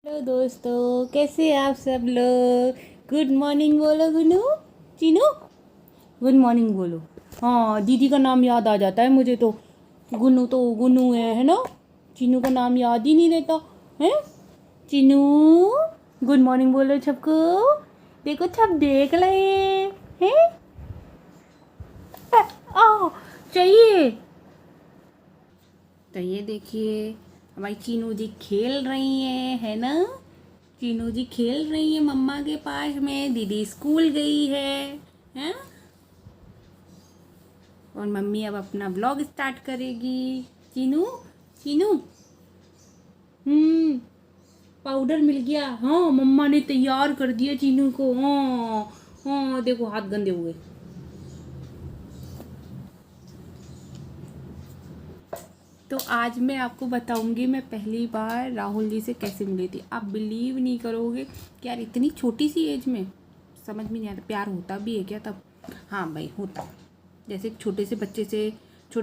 Hello दोस्तों, कैसे हैं आप सब लोग। गुड मॉर्निंग बोलो गुनू। चीनू, गुड मॉर्निंग बोलो। हाँ, दीदी का नाम याद आ जाता है मुझे तो गुनू है ना। चीनू का नाम याद ही नहीं रहता है। चीनू, गुड मॉर्निंग बोलो सबको। देखो सब देख रहे हैं। आ, चाहिए। तो ये देखिए, हमारी चीनू जी खेल रही है ना। चीनू जी खेल रही है मम्मा के पास में। दीदी स्कूल गई है। और मम्मी अब अपना व्लॉग स्टार्ट करेगी। चीनू, चीनू, हम्म, पाउडर मिल गया। हाँ, मम्मा ने तैयार कर दिया चीनू को। हाँ हाँ, देखो हाथ गंदे हुए। तो आज मैं आपको बताऊंगी मैं पहली बार राहुल जी से कैसे मिली थी। आप बिलीव नहीं करोगे कि यार इतनी छोटी सी एज में समझ में नहीं आता प्यार होता भी है क्या तब। हाँ भाई, होता है। जैसे एक छोटे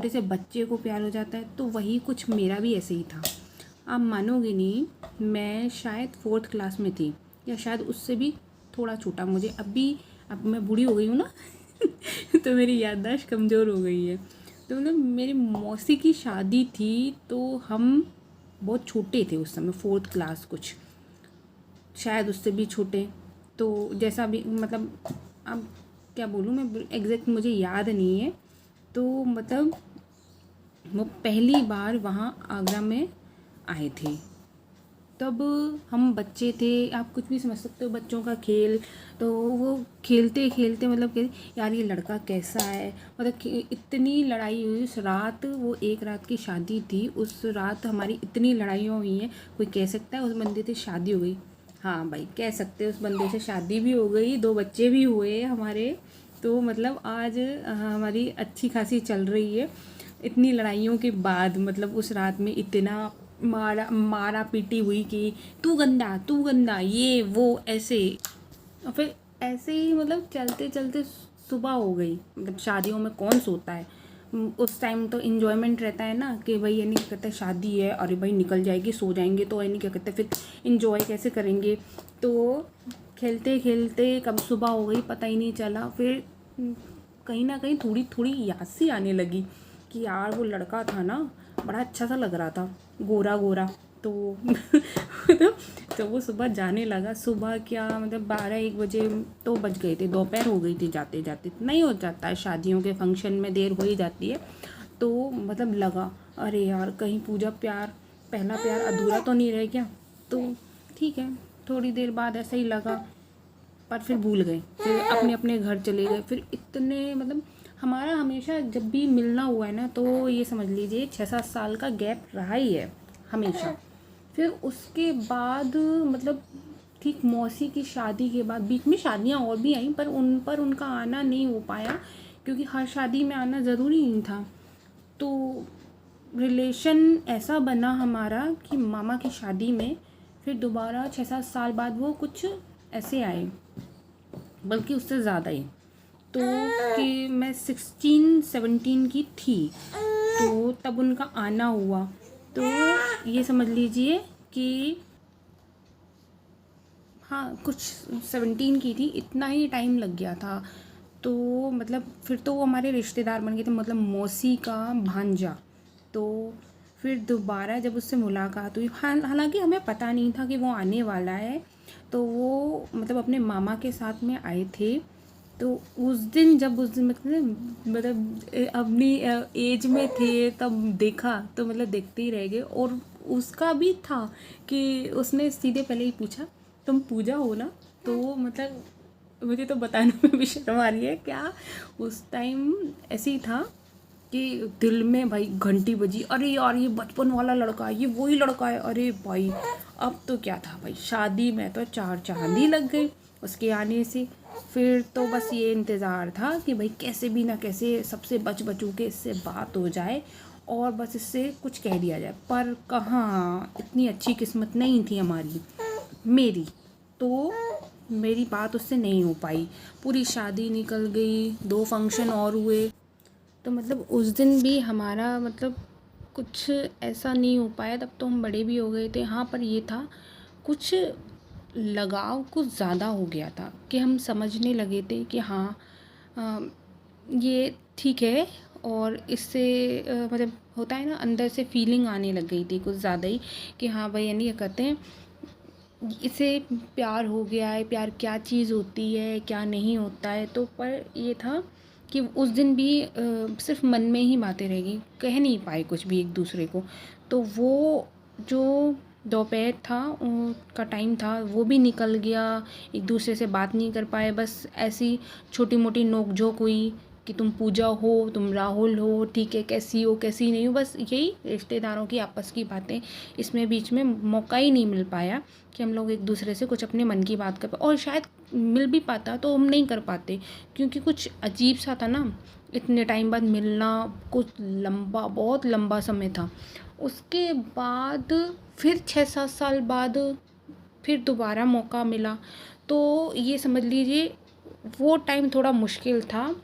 से बच्चे को प्यार हो जाता है, तो वही कुछ मेरा भी ऐसे ही था। आप मानोगे नहीं, मैं शायद 4th क्लास में थी, या शायद उससे भी थोड़ा छोटा। मुझे अब मैं बूढ़ी हो गई हूँ ना तो मेरी याददाश्त कमज़ोर हो गई है। तो मतलब मेरी मौसी की शादी थी, तो हम बहुत छोटे थे उस समय, 4th क्लास कुछ, शायद उससे भी छोटे। तो जैसा भी मतलब, अब क्या बोलूँ मैं, एग्जैक्ट मुझे याद नहीं है। तो मतलब वो पहली बार वहाँ आगरा में आए थे। तब हम बच्चे थे, आप कुछ भी समझ सकते हो, बच्चों का खेल। तो वो खेलते खेलते मतलब कि यार ये लड़का कैसा है, मतलब कि इतनी लड़ाई हुई उस रात। वो एक रात की शादी थी, उस रात हमारी इतनी लड़ाइयाँ हुई हैं। कोई कह सकता है उस बंदे से शादी हो गई। हाँ भाई, कह सकते हैं उस बंदे से शादी भी हो गई, 2 बच्चे भी हुए हमारे। तो मतलब आज हमारी अच्छी खासी चल रही है। इतनी लड़ाइयों के बाद मतलब उस रात में इतना मारा मारा पीटी हुई कि तू गंदा ये वो ऐसे। और फिर ऐसे ही मतलब चलते चलते सुबह हो गई। मतलब शादियों में कौन सोता है। उस टाइम तो इन्जॉयमेंट रहता है ना कि भाई, यानी क्या कहते हैं, शादी है, अरे भाई निकल जाएगी, सो जाएंगे, तो यानी क्या कहते हैं, फिर इन्जॉय कैसे करेंगे। तो खेलते खेलते कब सुबह हो गई पता ही नहीं चला। फिर कहीं ना कहीं थोड़ी थोड़ी याद सी आने लगी कि यार वो लड़का था ना, बड़ा अच्छा सा लग रहा था, गोरा गोरा। तो तो वो सुबह जाने लगा। सुबह क्या मतलब 12-1 बजे तो बज गए थे, दोपहर हो गई थी जाते जाते। नहीं हो जाता है शादियों के फंक्शन में, देर हो ही जाती है। तो मतलब लगा, अरे यार कहीं पूजा प्यार, पहला प्यार अधूरा तो नहीं रह गया। तो ठीक है, थोड़ी देर बाद ऐसा ही लगा, पर फिर भूल गए, फिर अपने अपने घर चले गए। फिर इतने मतलब हमारा हमेशा जब भी मिलना हुआ है ना, तो ये समझ लीजिए 6-7 साल का गैप रहा ही है हमेशा। फिर उसके बाद मतलब ठीक मौसी की शादी के बाद बीच में शादियाँ और भी आई, पर उन पर उनका आना नहीं हो पाया, क्योंकि हर शादी में आना ज़रूरी नहीं था। तो रिलेशन ऐसा बना हमारा कि मामा की शादी में फिर दोबारा 6-7 साल बाद वो कुछ ऐसे आए, बल्कि उससे ज़्यादा ही। तो कि मैं 16-17 की थी, तो तब उनका आना हुआ। तो ये समझ लीजिए कि हाँ, कुछ 17 की थी, इतना ही टाइम लग गया था। तो मतलब फिर तो वो हमारे रिश्तेदार बन गए थे, मतलब मौसी का भांजा। तो फिर दोबारा जब उससे मुलाकात हुई, हालांकि हमें पता नहीं था कि वो आने वाला है। तो वो मतलब अपने मामा के साथ में आए थे। तो उस दिन अपनी एज में थे तब देखा, तो मतलब देखते ही रह गए। और उसका भी था कि उसने सीधे पहले ही पूछा, तुम पूजा हो ना। तो मतलब मुझे तो बताने में भी शर्म आ रही है क्या। उस टाइम ऐसे ही था कि दिल में भाई घंटी बजी, अरे यार ये बचपन वाला लड़का है, ये वही लड़का है। अरे भाई, अब तो क्या था भाई, शादी में तो 4 चांदी लग गई उसके आने से। फिर तो बस ये इंतज़ार था कि भाई कैसे भी ना कैसे सबसे बचू के इससे बात हो जाए, और बस इससे कुछ कह दिया जाए। पर कहाँ, इतनी अच्छी किस्मत नहीं थी हमारी, मेरी। तो मेरी बात उससे नहीं हो पाई। पूरी शादी निकल गई, 2 फंक्शन और हुए। तो मतलब उस दिन भी हमारा मतलब कुछ ऐसा नहीं हो पाया। तब तो हम बड़े भी हो गए थे। हाँ, पर ये था कुछ लगाव कुछ ज़्यादा हो गया था कि हम समझने लगे थे कि हाँ अ, ये ठीक है। और इससे मतलब होता है ना, अंदर से फीलिंग आने लग गई थी कुछ ज़्यादा ही कि हाँ भाई, यानी ये कहते हैं इसे प्यार हो गया है। प्यार क्या चीज़ होती है, क्या नहीं होता है। तो पर ये था कि उस दिन भी सिर्फ मन में ही बातें रह गई, कह नहीं पाए कुछ भी एक दूसरे को। तो वो जो दोपहर था का टाइम था, वो भी निकल गया। एक दूसरे से बात नहीं कर पाए, बस ऐसी छोटी मोटी नोक झोंक हुई कि तुम पूजा हो, तुम राहुल हो, ठीक है, कैसी हो कैसी नहीं हो, बस यही रिश्तेदारों की आपस की बातें। इसमें बीच में मौका ही नहीं मिल पाया कि हम लोग एक दूसरे से कुछ अपने मन की बात कर पाए। और शायद मिल भी पाता तो हम नहीं कर पाते, क्योंकि कुछ अजीब सा था ना, इतने टाइम बाद मिलना। कुछ लंबा, बहुत लंबा समय था। उसके बाद फिर 6-7 साल बाद फिर दोबारा मौका मिला। तो ये समझ लीजिए वो टाइम थोड़ा मुश्किल था।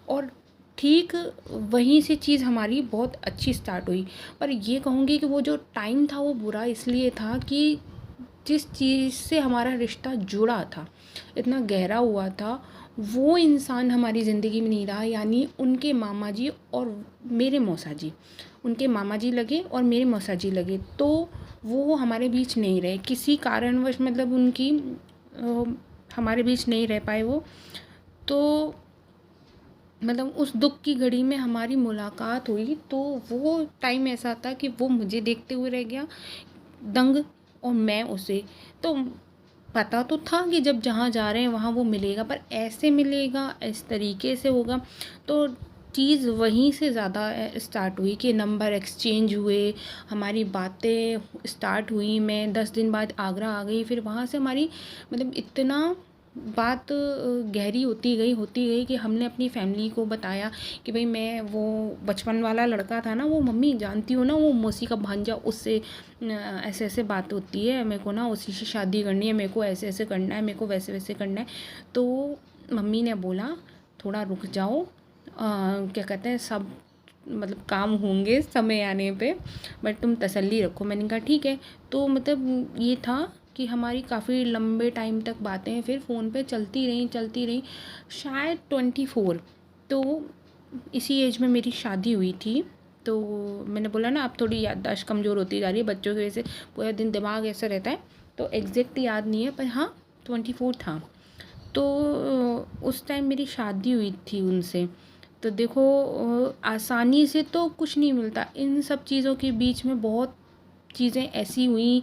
और ठीक वहीं से चीज़ हमारी बहुत अच्छी स्टार्ट हुई। पर ये कहूँगी कि वो जो टाइम था वो बुरा इसलिए था कि जिस चीज़ से हमारा रिश्ता जुड़ा था, इतना गहरा हुआ था, वो इंसान हमारी ज़िंदगी में नहीं रहा। यानी उनके मामा जी और मेरे मौसा जी, उनके मामा जी लगे और मेरे मौसा जी लगे, तो वो हमारे बीच नहीं रहे किसी कारणवश। मतलब उनकी हमारे बीच नहीं रह पाए वो। तो मतलब उस दुख की घड़ी में हमारी मुलाकात हुई, तो वो टाइम ऐसा था कि वो मुझे देखते हुए रह गया दंग, और मैं उसे। तो पता तो था कि जब जहाँ जा रहे हैं वहाँ वो मिलेगा, पर ऐसे मिलेगा, इस तरीके से होगा। तो चीज़ वहीं से ज़्यादा स्टार्ट हुई कि नंबर एक्सचेंज हुए, हमारी बातें स्टार्ट हुई। मैं 10 दिन बाद आगरा आ गई। फिर वहाँ से हमारी मतलब इतना बात गहरी होती गई कि हमने अपनी फैमिली को बताया कि भाई मैं वो बचपन वाला लड़का था ना, वो मम्मी जानती हो ना, वो मौसी का भांजा, उससे ऐसे ऐसे बात होती है, मेरे को ना उसी से शादी करनी है, मेरे को ऐसे ऐसे करना है, मेरे को वैसे वैसे करना है। तो मम्मी ने बोला थोड़ा रुक जाओ, क्या कहते हैं, सब मतलब काम होंगे समय आने पे, बट तुम तसल्ली रखो। मैंने कहा ठीक है। तो मतलब ये था कि हमारी काफ़ी लंबे टाइम तक बातें फिर फ़ोन पे चलती रही शायद 24। तो इसी एज में मेरी शादी हुई थी। तो मैंने बोला ना, अब थोड़ी याददाश्त कमज़ोर होती जा रही है बच्चों की वजह से, पूरा दिन दिमाग ऐसा रहता है। तो एग्जैक्ट याद नहीं है, पर हाँ 24 था। तो उस टाइम मेरी शादी हुई थी उनसे। तो देखो आसानी से तो कुछ नहीं मिलता, इन सब चीज़ों के बीच में बहुत चीज़ें ऐसी हुई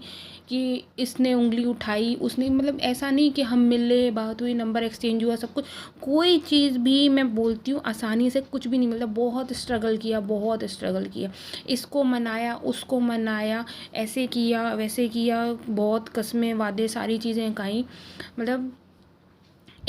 कि इसने उंगली उठाई, उसने, मतलब ऐसा नहीं कि हम मिले, बात हुई, नंबर एक्सचेंज हुआ, सब कुछ। कोई चीज़ भी मैं बोलती हूँ आसानी से कुछ भी नहीं मिलता। बहुत स्ट्रगल किया, बहुत स्ट्रगल किया, इसको मनाया, उसको मनाया, ऐसे किया वैसे किया, बहुत कस्में वादे सारी चीज़ें खाई। मतलब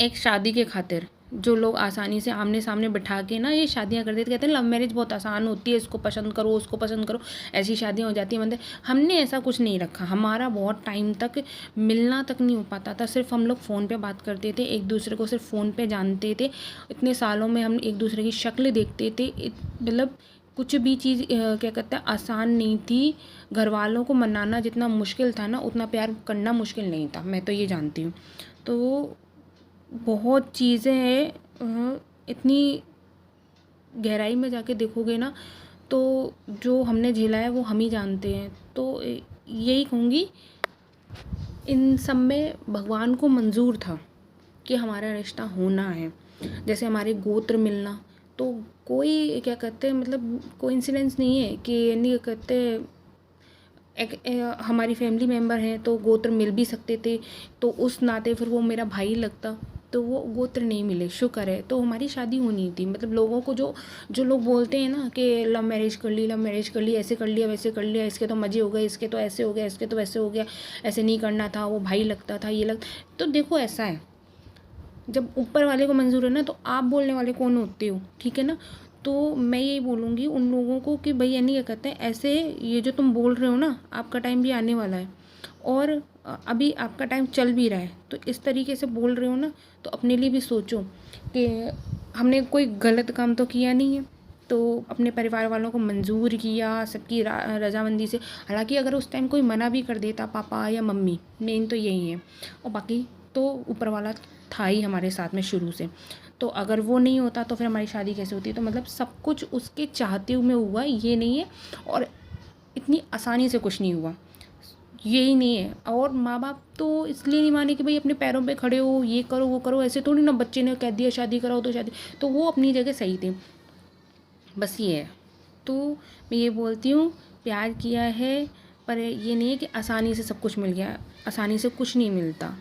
एक शादी के खातिर जो लोग आसानी से आमने सामने बिठा के ना ये शादियां कर देते, कहते हैं लव मैरिज बहुत आसान होती है, इसको पसंद करो, उसको पसंद करो, ऐसी शादियां हो जाती हैं। मतलब हमने ऐसा कुछ नहीं रखा। हमारा बहुत टाइम तक मिलना तक नहीं हो पाता था, सिर्फ हम लोग फ़ोन पे बात करते थे, एक दूसरे को सिर्फ फ़ोन पे जानते थे। इतने सालों में हम एक दूसरे की शक्ल देखते थे। मतलब कुछ भी चीज़ क्या कहते हैं आसान नहीं थी। घर वालों को मनाना जितना मुश्किल था ना, उतना प्यार करना मुश्किल नहीं था, मैं तो ये जानती हूँ। तो बहुत चीज़ें हैं, इतनी गहराई में जाके देखोगे ना, तो जो हमने झेला है वो हम ही जानते हैं। तो यही कहूँगी, इन सब में भगवान को मंजूर था कि हमारा रिश्ता होना है। जैसे हमारे गोत्र मिलना, तो कोई क्या कहते हैं, मतलब कोइंसिडेंस नहीं है कि नहीं कहते, हमारी फैमिली मेम्बर हैं तो गोत्र मिल भी सकते थे, तो उस नाते फिर वो मेरा भाई लगता, तो वो गोत्र नहीं मिले, शुक्र है। तो हमारी शादी होनी थी। मतलब लोगों को जो जो लोग बोलते हैं ना कि लव मैरिज कर ली, लव मैरिज कर ली, ऐसे कर लिया वैसे कर लिया, इसके तो मज़े हो गए, इसके तो ऐसे हो गया, इसके तो वैसे हो गया, ऐसे नहीं करना था, वो भाई लगता था, ये तो देखो ऐसा है, जब ऊपर वाले को मंजूर है ना, तो आप बोलने वाले कौन होते हो, ठीक है ना। तो मैं यही बोलूँगी उन लोगों को कि भाई यानी क्या कहते हैं, ऐसे ये जो तुम बोल रहे हो ना, आपका टाइम भी आने वाला है, और अभी आपका टाइम चल भी रहा है, तो इस तरीके से बोल रहे हो ना, तो अपने लिए भी सोचो कि हमने कोई गलत काम तो किया नहीं है। तो अपने परिवार वालों को मंजूर किया सबकी रजामंदी से। हालांकि अगर उस टाइम कोई मना भी कर देता, पापा या मम्मी, मेन तो यही है, और बाकी तो ऊपर वाला था ही हमारे साथ में शुरू से। तो अगर वो नहीं होता तो फिर हमारी शादी कैसे होती। तो मतलब सब कुछ उसके चाहते हुए हुआ, ये नहीं है, और इतनी आसानी से कुछ नहीं हुआ, यही नहीं है। और माँ बाप तो इसलिए नहीं माने कि भाई अपने पैरों पे खड़े हो, ये करो वो करो, ऐसे थोड़ी ना बच्चे ने कह दिया शादी कराओ तो शादी, तो वो अपनी जगह सही थे, बस ये है। तो मैं ये बोलती हूँ, प्यार किया है, पर ये नहीं है कि आसानी से सब कुछ मिल गया, आसानी से कुछ नहीं मिलता।